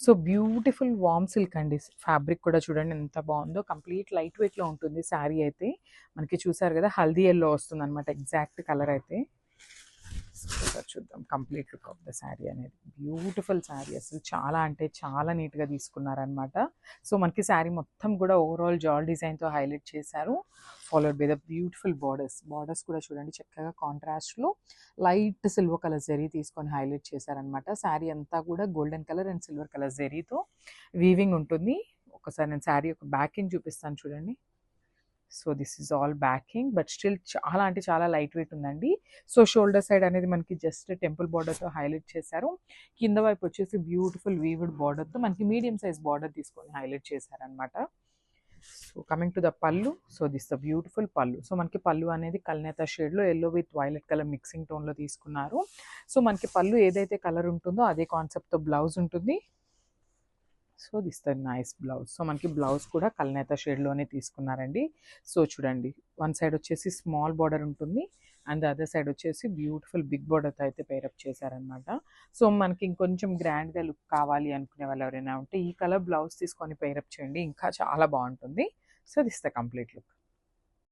So beautiful వామ్ silk అండి. Fabric కూడా చూడండి ఎంత బాగుందో. కంప్లీట్ లైట్ వెయిట్లో ఉంటుంది శారీ అయితే. మనకి చూసారు కదా హల్దీ ఎల్లో వస్తుంది అనమాట ఎగ్జాక్ట్ కలర్ అయితే. ఒకసారి చూద్దాం complete look of the sari అనేది. బ్యూటిఫుల్ శారీ, అసలు చాలా అంటే చాలా నీట్గా తీసుకున్నారనమాట. సో మనకి శారీ మొత్తం కూడా ఓవరాల్ జాల్ డిజైన్తో హైలైట్ చేశారు. Followed by the beautiful borders కూడా చూడండి చక్కగా కాంట్రాస్ట్లో లైట్ సిల్వర్ కలర్ జరీ తీసుకొని హైలైట్ చేశారనమాట. శారీ అంతా కూడా golden colour and silver colour జరీతో వీవింగ్ ఉంటుంది. ఒకసారి నేను శారీ ఒక బ్యాకింగ్ చూపిస్తాను చూడండి. So this is all backing, but still చాలా అంటే చాలా లైట్ వెయిట్ ఉందండి. సో షోల్డర్ సైడ్ అనేది మనకి జస్ట్ టెంపుల్ బార్డర్తో హైలైట్ చేశారు. కింద వైపు వచ్చేసి బ్యూటిఫుల్ వీవుడ్ బార్డర్తో మనకి మీడియం సైజ్ బార్డర్ తీసుకొని హైలైట్ చేశారనమాట. So coming to the pallu. So this the beautiful pallu. So మనకి పళ్ళు అనేది కల్నేత షేడ్లో yellow with violet colour mixing టోన్లో తీసుకున్నారు. సో మనకి పళ్ళు ఏదైతే కలర్ ఉంటుందో అదే కాన్సెప్ట్తో బ్లౌజ్ ఉంటుంది. So this the nice blouse. So మనకి బ్లౌజ్ కూడా కల్నేత షేడ్లోనే తీసుకున్నారండి. సో చూడండి వన్ సైడ్ వచ్చేసి స్మాల్ బార్డర్ ఉంటుంది అండ్ ద అదర్ సైడ్ వచ్చేసి బ్యూటిఫుల్ బిగ్ బార్డర్తో అయితే పేరప్ చేశారనమాట. సో మనకి ఇంకొంచెం గ్రాండ్గా లుక్ కావాలి అనుకునే వాళ్ళు ఎవరైనా ఉంటే ఈ కలర్ బ్లౌజ్ తీసుకొని పేరప్ చేయండి, ఇంకా చాలా బాగుంటుంది. So this the complete look.